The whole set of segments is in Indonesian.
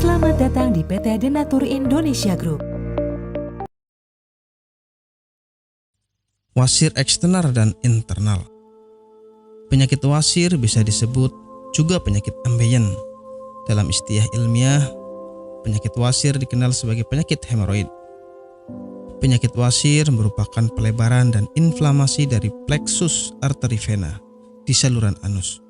Selamat datang di PT Denatur Indonesia Group. Wasir eksternal dan internal. Penyakit wasir bisa disebut juga penyakit ambeien. Dalam istilah ilmiah, penyakit wasir dikenal sebagai penyakit hemoroid. Penyakit wasir merupakan pelebaran dan inflamasi dari plexus arteri vena di saluran anus,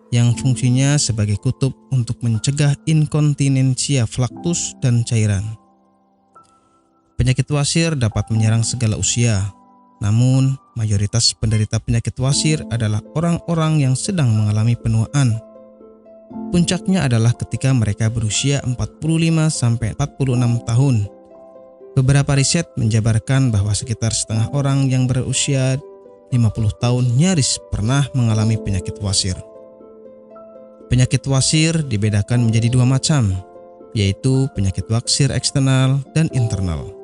yang fungsinya sebagai kutub untuk mencegah inkontinensia flaktus dan cairan. Penyakit wasir dapat menyerang segala usia, namun mayoritas penderita penyakit wasir adalah orang-orang yang sedang mengalami penuaan. Puncaknya adalah ketika mereka berusia 45-46 tahun. Beberapa riset menjabarkan bahwa sekitar setengah orang yang berusia 50 tahun nyaris pernah mengalami penyakit wasir. Penyakit wasir dibedakan menjadi dua macam, yaitu penyakit wasir eksternal dan internal.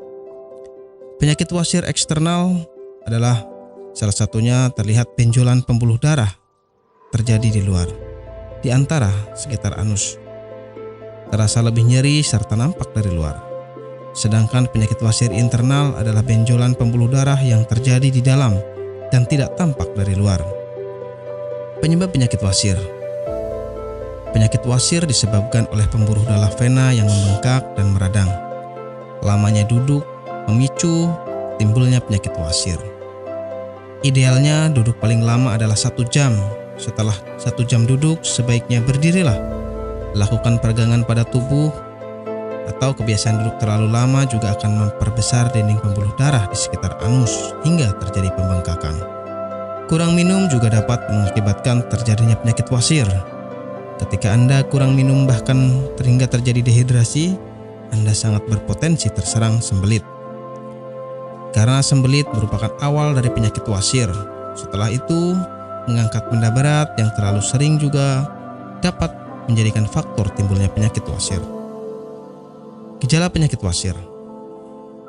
Penyakit wasir eksternal adalah salah satunya terlihat benjolan pembuluh darah terjadi di luar, di antara sekitar anus. Terasa lebih nyeri serta nampak dari luar. Sedangkan penyakit wasir internal adalah benjolan pembuluh darah yang terjadi di dalam dan tidak tampak dari luar. Penyebab penyakit wasir. Penyakit wasir disebabkan oleh pembuluh darah vena yang membengkak dan meradang. Lamanya duduk memicu timbulnya penyakit wasir. Idealnya duduk paling lama adalah 1 jam. Setelah 1 jam duduk, sebaiknya berdirilah. Lakukan peregangan pada tubuh, atau kebiasaan duduk terlalu lama juga akan memperbesar dinding pembuluh darah di sekitar anus hingga terjadi pembengkakan. Kurang minum juga dapat mengakibatkan terjadinya penyakit wasir. Ketika Anda kurang minum bahkan hingga terjadi dehidrasi, Anda sangat berpotensi terserang sembelit. Karena sembelit merupakan awal dari penyakit wasir. Setelah itu, mengangkat benda berat yang terlalu sering juga dapat menjadikan faktor timbulnya penyakit wasir. Gejala penyakit wasir.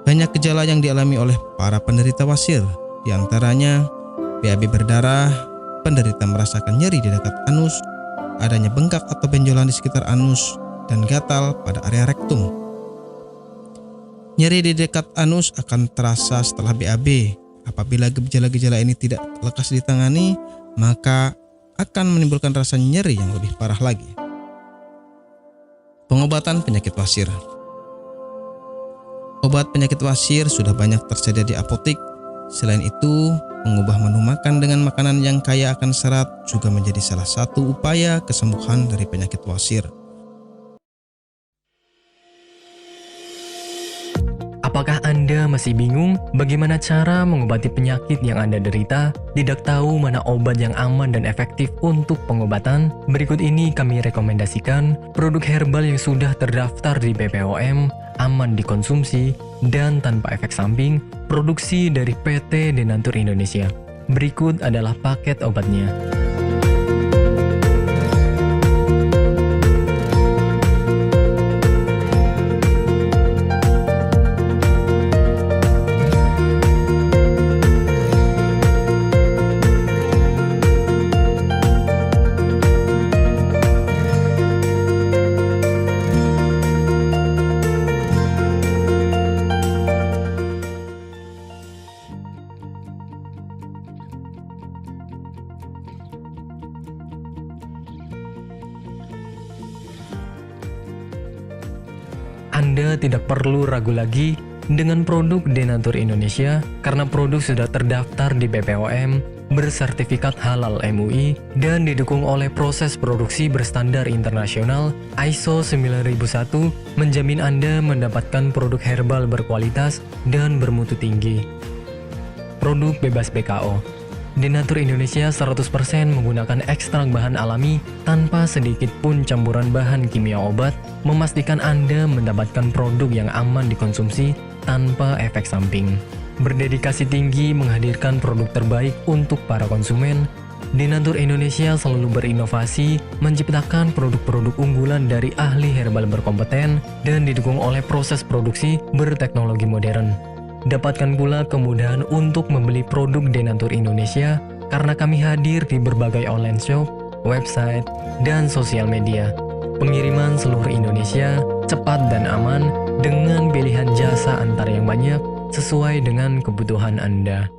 Banyak gejala yang dialami oleh para penderita wasir, di antaranya BAB berdarah, penderita merasakan nyeri di dekat anus, adanya bengkak atau benjolan di sekitar anus, dan gatal pada area rektum. Nyeri di dekat anus akan terasa setelah BAB. Apabila gejala-gejala ini tidak lekas ditangani, maka akan menimbulkan rasa nyeri yang lebih parah lagi. Pengobatan penyakit wasir. Obat penyakit wasir sudah banyak tersedia di apotek. Selain itu, mengubah menu makan dengan makanan yang kaya akan serat juga menjadi salah satu upaya kesembuhan dari penyakit wasir. Apakah Anda masih bingung bagaimana cara mengobati penyakit yang Anda derita? Tidak tahu mana obat yang aman dan efektif untuk pengobatan? Berikut ini kami rekomendasikan produk herbal yang sudah terdaftar di BPOM, aman dikonsumsi, dan tanpa efek samping, produksi dari PT Denatur Indonesia. Berikut adalah paket obatnya. Anda tidak perlu ragu lagi dengan produk Denatur Indonesia karena produk sudah terdaftar di BPOM, bersertifikat halal MUI, dan didukung oleh proses produksi berstandar internasional ISO 9001, menjamin Anda mendapatkan produk herbal berkualitas dan bermutu tinggi. Produk bebas BKO. Denatur Indonesia 100% menggunakan ekstrak bahan alami tanpa sedikit pun campuran bahan kimia obat, memastikan Anda mendapatkan produk yang aman dikonsumsi tanpa efek samping. Berdedikasi tinggi menghadirkan produk terbaik untuk para konsumen, Denatur Indonesia selalu berinovasi, menciptakan produk-produk unggulan dari ahli herbal berkompeten dan didukung oleh proses produksi berteknologi modern. Dapatkan pula kemudahan untuk membeli produk Denatur Indonesia karena kami hadir di berbagai online shop, website, dan sosial media. Pengiriman seluruh Indonesia cepat dan aman dengan pilihan jasa antar yang banyak sesuai dengan kebutuhan Anda.